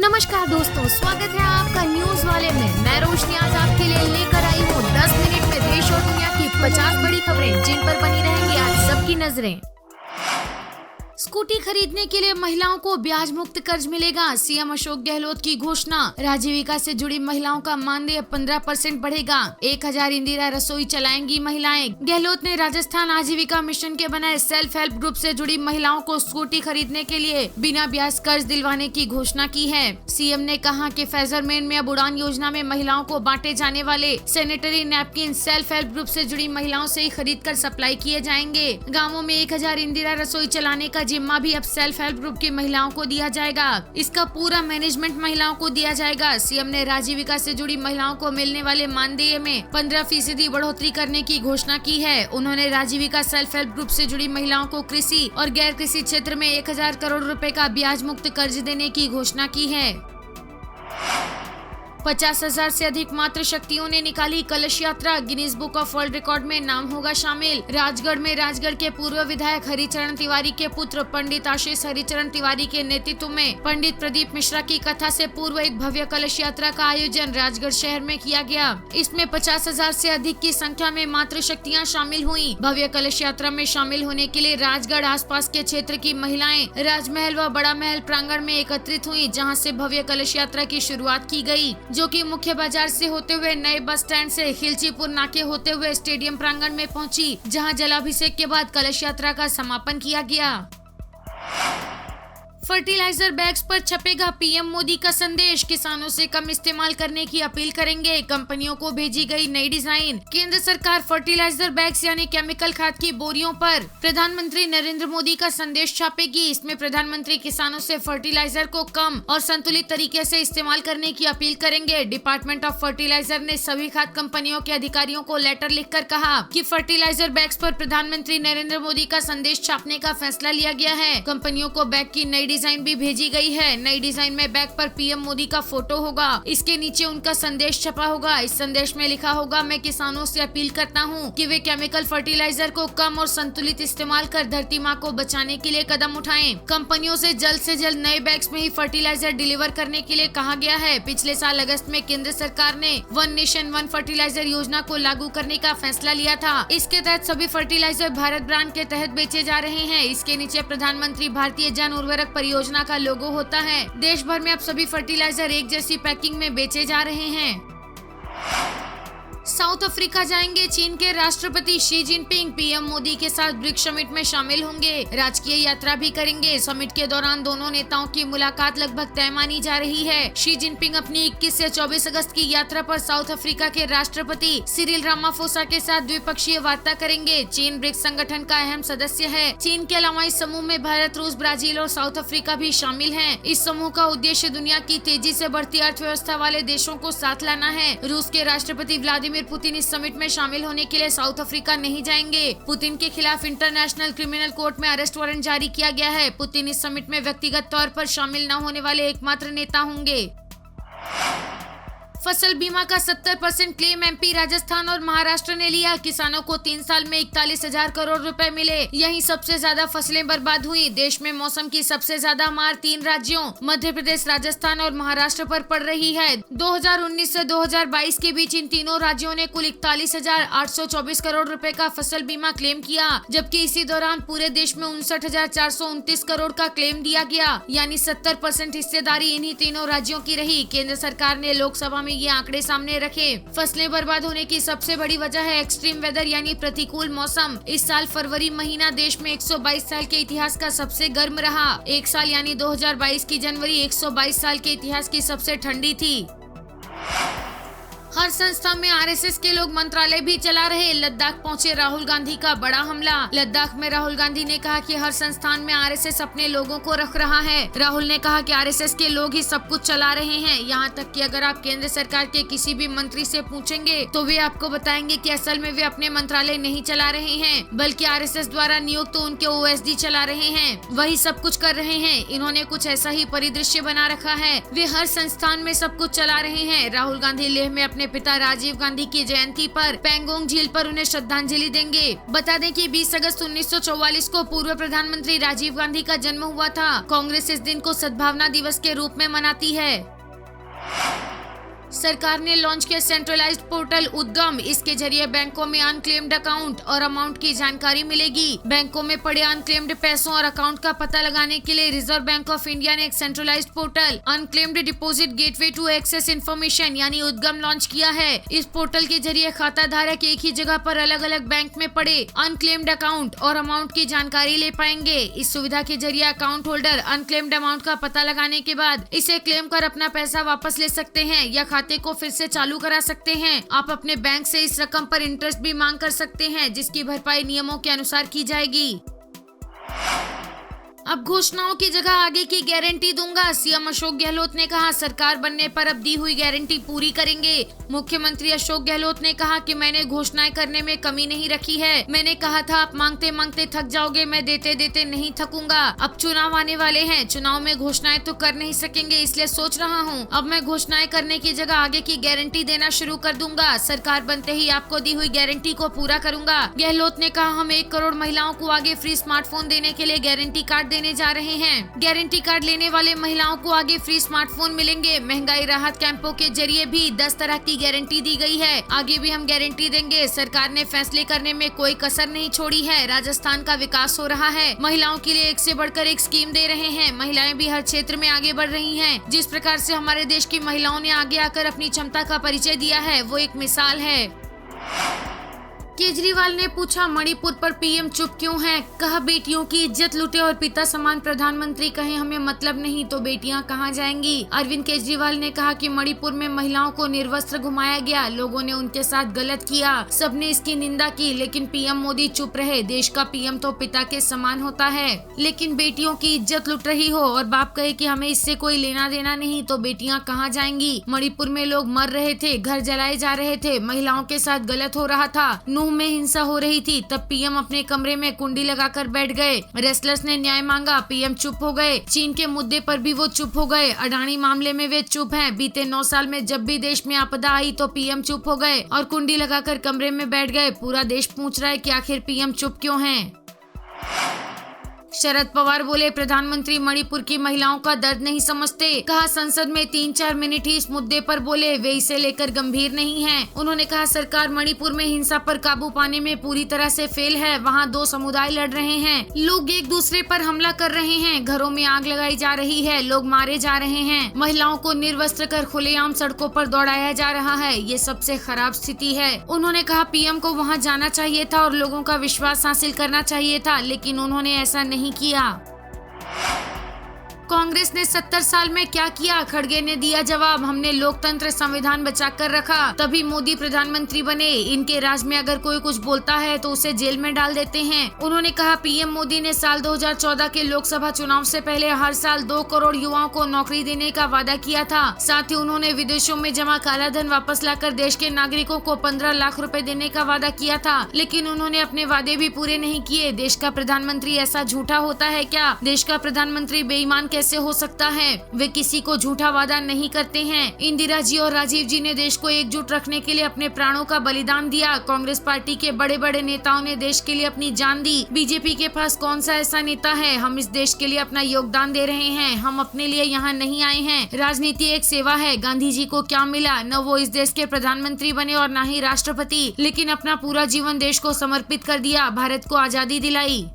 नमस्कार दोस्तों, स्वागत है आपका न्यूज वाले में। मैं रोशनी आज आपके लिए लेकर आई हूँ 10 मिनट में देश और दुनिया की 50 बड़ी खबरें जिन पर बनी रहेंगी आज सबकी नजरें। स्कूटी खरीदने के लिए महिलाओं को ब्याज मुक्त कर्ज मिलेगा, सीएम अशोक गहलोत की घोषणा। आजीविका से जुड़ी महिलाओं का मानदेय 15% बढ़ेगा। 1000 इंदिरा रसोई चलाएंगी महिलाएं। गहलोत ने राजस्थान आजीविका मिशन के बनाए सेल्फ हेल्प ग्रुप से जुड़ी महिलाओं को स्कूटी खरीदने के लिए बिना ब्याज कर्ज दिलवाने की घोषणा की है। सीएम ने कहा कि फैजरमैन में अब उड़ान योजना में महिलाओं को बांटे जाने वाले sanitary napkin self help group से जुड़ी महिलाओं से ही खरीद कर सप्लाई किए जाएंगे। गाँवों में 1000 इंदिरा रसोई चलाने का जिम्मा भी अब सेल्फ हेल्प ग्रुप की महिलाओं को दिया जाएगा। इसका पूरा मैनेजमेंट महिलाओं को दिया जाएगा। सीएम ने आजीविका से जुड़ी महिलाओं को मिलने वाले मानदेय में 15% बढ़ोतरी करने की घोषणा की है। उन्होंने आजीविका सेल्फ हेल्प ग्रुप से जुड़ी महिलाओं को कृषि और गैर कृषि क्षेत्र में 1000 करोड़ रुपए का ब्याज मुक्त कर्ज देने की घोषणा की है। 50,000 से अधिक मातृशक्तियों ने निकाली कलश यात्रा, Guinness book of world record में नाम होगा शामिल। राजगढ़ में राजगढ़ के पूर्व विधायक हरिचरण तिवारी के पुत्र पंडित आशीष हरिचरण तिवारी के नेतृत्व में पंडित प्रदीप मिश्रा की कथा से पूर्व एक भव्य कलश यात्रा का आयोजन राजगढ़ शहर में किया गया। इसमें 50,000 से अधिक की संख्या में मातृशक्तियाँ शामिल हुई। भव्य कलश यात्रा में शामिल होने के लिए राजगढ़ आसपास के क्षेत्र की महिलाएं राजमहल व बड़ा महल प्रांगण में एकत्रित हुई, जहाँ से भव्य कलश यात्रा की शुरुआत की गयी, जो कि मुख्य बाजार से होते हुए नए बस स्टैंड से खिलचीपुर नाके होते हुए स्टेडियम प्रांगण में पहुंची, जहां जलाभिषेक के बाद कलश यात्रा का समापन किया गया। फर्टिलाइजर बैग्स पर छपेगा पीएम मोदी का संदेश, किसानों से कम इस्तेमाल करने की अपील करेंगे। कंपनियों को भेजी गई नई डिजाइन। केंद्र सरकार फर्टिलाइजर बैग्स यानी केमिकल खाद की बोरियों पर प्रधानमंत्री नरेंद्र मोदी का संदेश छापेगी। इसमें प्रधानमंत्री किसानों से फर्टिलाइजर को कम और संतुलित तरीके से इस्तेमाल करने की अपील करेंगे। डिपार्टमेंट ऑफ फर्टिलाइजर ने सभी खाद कंपनियों के अधिकारियों को लेटर लिखकर कहा कि फर्टिलाइजर बैग्स पर प्रधानमंत्री नरेंद्र मोदी का संदेश छापने का फैसला लिया गया है। कंपनियों को बैग की नई डिजाइन भी भेजी गई है। नई डिजाइन में बैग पर पीएम मोदी का फोटो होगा। इसके नीचे उनका संदेश छपा होगा। इस संदेश में लिखा होगा, मैं किसानों से अपील करता हूं कि वे केमिकल फर्टिलाइजर को कम और संतुलित इस्तेमाल कर धरती माँ को बचाने के लिए कदम उठाएं। कंपनियों से जल्द नए बैग्स में ही फर्टिलाइजर डिलीवर करने के लिए कहा गया है। पिछले साल अगस्त में केंद्र सरकार ने वन नेशन वन फर्टिलाइजर योजना को लागू करने का फैसला लिया था। इसके तहत सभी फर्टिलाइजर भारत ब्रांड के तहत बेचे जा रहे हैं। इसके नीचे प्रधानमंत्री भारतीय जन उर्वरक परियोजना का लोगो होता है। देश भर में अब सभी फर्टिलाइजर एक जैसी पैकिंग में बेचे जा रहे हैं। साउथ अफ्रीका जाएंगे चीन के राष्ट्रपति शी जिनपिंग। पीएम मोदी के साथ ब्रिक्स समिट में शामिल होंगे। राजकीय यात्रा भी करेंगे। समिट के दौरान दोनों नेताओं की मुलाकात लगभग तय मानी जा रही है। शी जिनपिंग अपनी 21 से 24 अगस्त की यात्रा पर साउथ अफ्रीका के राष्ट्रपति सिरिल रामाफोसा के साथ द्विपक्षीय वार्ता करेंगे। चीन ब्रिक्स संगठन का अहम सदस्य है। चीन के अलावा इस समूह में भारत, रूस, ब्राजील और साउथ अफ्रीका भी शामिल है। इस समूह का उद्देश्य दुनिया की तेजी से बढ़ती अर्थव्यवस्था वाले देशों को साथ लाना है। रूस के राष्ट्रपति व्लादिमीर पुतिन इस समिट में शामिल होने के लिए साउथ अफ्रीका नहीं जाएंगे। पुतिन के खिलाफ इंटरनेशनल क्रिमिनल कोर्ट में अरेस्ट वारंट जारी किया गया है। पुतिन इस समिट में व्यक्तिगत तौर पर शामिल न होने वाले एकमात्र नेता होंगे। फसल बीमा का 70% क्लेम एमपी, राजस्थान और महाराष्ट्र ने लिया। किसानों को 3 साल में 41,000 करोड़ रुपए मिले। यहीं सबसे ज्यादा फसलें बर्बाद हुई। देश में मौसम की सबसे ज्यादा मार 3 राज्यों मध्य प्रदेश, राजस्थान और महाराष्ट्र पर पड़ रही है। 2019 से 2022 के बीच इन तीनों राज्यों ने कुल 41,824 करोड़ रुपए का फसल बीमा क्लेम किया, जबकि इसी दौरान पूरे देश में 59,429 करोड़ का क्लेम दिया गया। यानी 70% हिस्सेदारी इन्हीं तीनों राज्यों की रही। केंद्र सरकार ने लोकसभा में ये आंकड़े सामने रखे। फसलें बर्बाद होने की सबसे बड़ी वजह है एक्सट्रीम वेदर यानी प्रतिकूल मौसम। इस साल फरवरी महीना देश में 122 साल के इतिहास का सबसे गर्म रहा। एक साल यानी 2022 की जनवरी 122 साल के इतिहास की सबसे ठंडी थी। हर संस्था में आरएसएस के लोग मंत्रालय भी चला रहे। लद्दाख पहुंचे राहुल गांधी का बड़ा हमला। लद्दाख में राहुल गांधी ने कहा कि हर संस्थान में आरएसएस अपने लोगों को रख रहा है। राहुल ने कहा कि आरएसएस के लोग ही सब कुछ चला रहे हैं। यहाँ तक कि अगर आप केंद्र सरकार के किसी भी मंत्री से पूछेंगे तो वे आपको बताएंगे कि असल में वे अपने मंत्रालय नहीं चला रहे हैं, बल्कि आरएसएस द्वारा नियुक्त तो उनके ओएसडी चला रहे हैं। वही सब कुछ कर रहे हैं। इन्होंने कुछ ऐसा ही परिदृश्य बना रखा है। वे हर संस्थान में सब कुछ चला रहे हैं। राहुल गांधी लेह में अपने अपने पिता राजीव गांधी की जयंती पर पेंगोंग झील पर उन्हें श्रद्धांजलि देंगे। बता दें कि 20 अगस्त 1944 को पूर्व प्रधानमंत्री राजीव गांधी का जन्म हुआ था। कांग्रेस इस दिन को सद्भावना दिवस के रूप में मनाती है। सरकार ने लॉन्च किया सेंट्रलाइज्ड पोर्टल उद्गम। इसके जरिए बैंकों में अनक्लेम्ड अकाउंट और अमाउंट की जानकारी मिलेगी। बैंकों में पड़े अनक्लेम्ड पैसों और अकाउंट का पता लगाने के लिए रिजर्व बैंक ऑफ इंडिया ने एक centralized portal unclaimed deposit gateway to access information यानी उद्गम लॉन्च किया है। इस पोर्टल के जरिए खाता धारक एक ही जगह पर अलग अलग बैंक में पड़े अनक्लेम्ड अकाउंट और अमाउंट की जानकारी ले पाएंगे। इस सुविधा के जरिए अकाउंट होल्डर अनक्लेम्ड अमाउंट का पता लगाने के बाद इसे क्लेम कर अपना पैसा वापस ले सकते हैं या खाते को फिर से चालू करा सकते हैं। आप अपने बैंक से इस रकम पर इंटरेस्ट भी मांग कर सकते हैं, जिसकी भरपाई नियमों के अनुसार की जाएगी। अब घोषणाओं की जगह आगे की गारंटी दूंगा। सीएम अशोक गहलोत ने कहा, सरकार बनने पर अब दी हुई गारंटी पूरी करेंगे। मुख्यमंत्री अशोक गहलोत ने कहा कि मैंने घोषणाएं करने में कमी नहीं रखी है। मैंने कहा था आप मांगते मांगते थक जाओगे, मैं देते देते नहीं थकूंगा। अब चुनाव आने वाले हैं, चुनाव में घोषणाएं तो कर नहीं सकेंगे, इसलिए सोच रहा हूं अब मैं घोषणाएं करने की जगह आगे की गारंटी देना शुरू कर दूंगा। सरकार बनते ही आपको दी हुई गारंटी को पूरा करूंगा। गहलोत ने कहा, हम 1 करोड़ महिलाओं को आगे फ्री स्मार्टफोन देने के लिए गारंटी कार्ड देने जा रहे हैं। गारंटी कार्ड लेने वाले महिलाओं को आगे फ्री स्मार्टफोन मिलेंगे। महंगाई राहत कैंपों के जरिए भी 10 तरह की गारंटी दी गई है। आगे भी हम गारंटी देंगे। सरकार ने फैसले करने में कोई कसर नहीं छोड़ी है। राजस्थान का विकास हो रहा है। महिलाओं के लिए एक से बढ़कर एक स्कीम दे रहे हैं। महिलाएं भी हर क्षेत्र में आगे बढ़ रही हैं। जिस प्रकार से हमारे देश की महिलाओं ने आगे आकर अपनी क्षमता का परिचय दिया है, वो एक मिसाल है। केजरीवाल ने पूछा, मणिपुर पर पीएम चुप क्यों है? कहा, बेटियों की इज्जत लूटे और पिता समान प्रधानमंत्री कहे हमें मतलब नहीं तो बेटियां कहां जाएंगी? अरविंद केजरीवाल ने कहा कि मणिपुर में महिलाओं को निर्वस्त्र घुमाया गया, लोगों ने उनके साथ गलत किया, सबने इसकी निंदा की, लेकिन पीएम मोदी चुप रहे। देश का पीएम तो पिता के समान होता है, लेकिन बेटियों की इज्जत लुट रही हो और बाप कहे कि हमें इससे कोई लेना देना नहीं तो बेटियां कहां जाएंगी? मणिपुर में लोग मर रहे थे, घर जलाए जा रहे थे, महिलाओं के साथ गलत हो रहा था, में हिंसा हो रही थी, तब पीएम अपने कमरे में कुंडी लगाकर बैठ गए। रेसलर्स ने न्याय मांगा, पीएम चुप हो गए। चीन के मुद्दे पर भी वो चुप हो गए। अडानी मामले में वे चुप हैं। बीते 9 साल में जब भी देश में आपदा आई तो पीएम चुप हो गए और कुंडी लगाकर कमरे में बैठ गए। पूरा देश पूछ रहा है कि आखिर पीएम चुप क्यों हैं? शरद पवार बोले, प्रधानमंत्री मणिपुर की महिलाओं का दर्द नहीं समझते। कहा, संसद में 3-4 मिनट ही इस मुद्दे पर बोले, वे इसे लेकर गंभीर नहीं हैं। उन्होंने कहा, सरकार मणिपुर में हिंसा पर काबू पाने में पूरी तरह से फेल है। वहां 2 समुदाय लड़ रहे हैं, लोग एक दूसरे पर हमला कर रहे हैं, घरों में आग लगाई जा रही है, लोग मारे जा रहे हैं, महिलाओं को निर्वस्त्र कर खुलेआम सड़कों पर दौड़ाया जा रहा है। ये सबसे खराब स्थिति है। उन्होंने कहा, पीएम को वहाँ जाना चाहिए था और लोगों का विश्वास हासिल करना चाहिए था, लेकिन उन्होंने ऐसा नहीं किया। कांग्रेस ने 70 साल में क्या किया? खड़गे ने दिया जवाब, हमने लोकतंत्र संविधान बचाकर रखा, तभी मोदी प्रधानमंत्री बने। इनके राज में अगर कोई कुछ बोलता है तो उसे जेल में डाल देते हैं। उन्होंने कहा, पीएम मोदी ने साल 2014 के लोकसभा चुनाव से पहले हर साल 2 करोड़ युवाओं को नौकरी देने का वादा किया था। साथ ही उन्होंने विदेशों में जमा काला धन वापस लाकर देश के नागरिकों को 15 लाख रुपए देने का वादा किया था, लेकिन उन्होंने अपने वादे भी पूरे नहीं किए। देश का प्रधानमंत्री ऐसा झूठा होता है क्या? देश का प्रधानमंत्री बेईमान कैसे हो सकता है? वे किसी को झूठा वादा नहीं करते हैं। इंदिरा जी और राजीव जी ने देश को एकजुट रखने के लिए अपने प्राणों का बलिदान दिया। कांग्रेस पार्टी के बड़े बड़े नेताओं ने देश के लिए अपनी जान दी। बीजेपी के पास कौन सा ऐसा नेता है? हम इस देश के लिए अपना योगदान दे रहे हैं, हम अपने लिए यहाँ नहीं आए हैं। राजनीति एक सेवा है। गांधी जी को क्या मिला? न वो इस देश के प्रधानमंत्री बने और न ही राष्ट्रपति, लेकिन अपना पूरा जीवन देश को समर्पित कर दिया, भारत को आजादी दिलाई।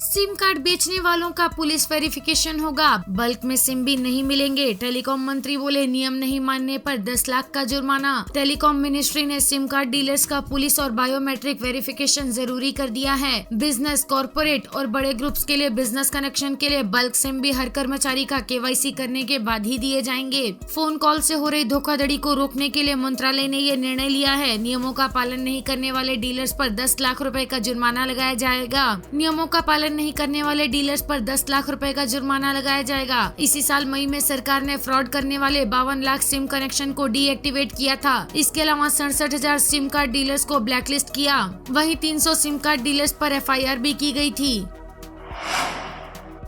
सिम कार्ड बेचने वालों का पुलिस वेरिफिकेशन होगा, बल्क में सिम भी नहीं मिलेंगे। टेलीकॉम मंत्री बोले, नियम नहीं मानने पर 10 लाख का जुर्माना। टेलीकॉम मिनिस्ट्री ने सिम कार्ड डीलर्स का पुलिस और बायोमेट्रिक वेरिफिकेशन जरूरी कर दिया है। बिजनेस, कॉर्पोरेट और बड़े ग्रुप्स के लिए बिजनेस कनेक्शन के लिए बल्क सिम भी हर कर्मचारी का KYC करने के बाद ही दिए जाएंगे। फोन कॉल से हो रही धोखाधड़ी को रोकने के लिए मंत्रालय ने ये निर्णय लिया है। नियमों का पालन नहीं करने वाले डीलर्स पर 10 लाख रुपए का जुर्माना लगाया जाएगा। नियमों का पालन नहीं करने वाले डीलर्स पर 10 लाख रुपए का जुर्माना लगाया जाएगा। इसी साल मई में सरकार ने फ्रॉड करने वाले 52 लाख सिम कनेक्शन को डीएक्टिवेट किया था। इसके अलावा 67,000 सिम कार्ड डीलर्स को ब्लैकलिस्ट किया। वहीं 300 सिम कार्ड डीलर्स पर FIR भी की गई थी।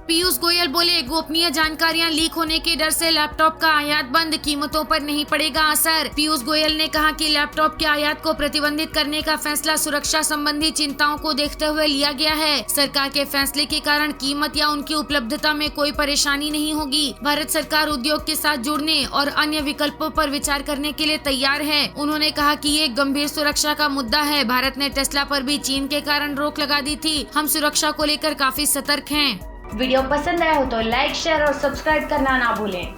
पीयूष गोयल बोले, गोपनीय जानकारियां लीक होने के डर से लैपटॉप का आयात बंद, कीमतों पर नहीं पड़ेगा असर। पीयूष गोयल ने कहा कि लैपटॉप के आयात को प्रतिबंधित करने का फैसला सुरक्षा संबंधी चिंताओं को देखते हुए लिया गया है। सरकार के फैसले के कारण कीमत या उनकी उपलब्धता में कोई परेशानी नहीं होगी। भारत सरकार उद्योग के साथ जुड़ने और अन्य विकल्पों पर विचार करने के लिए तैयार है। उन्होंने कहा कि ये एक गंभीर सुरक्षा का मुद्दा है। भारत ने टेस्ला पर भी चीन के कारण रोक लगा दी थी। हम सुरक्षा को लेकर काफी सतर्क हैं। वीडियो पसंद आया हो तो लाइक, शेयर और सब्सक्राइब करना ना भूलें।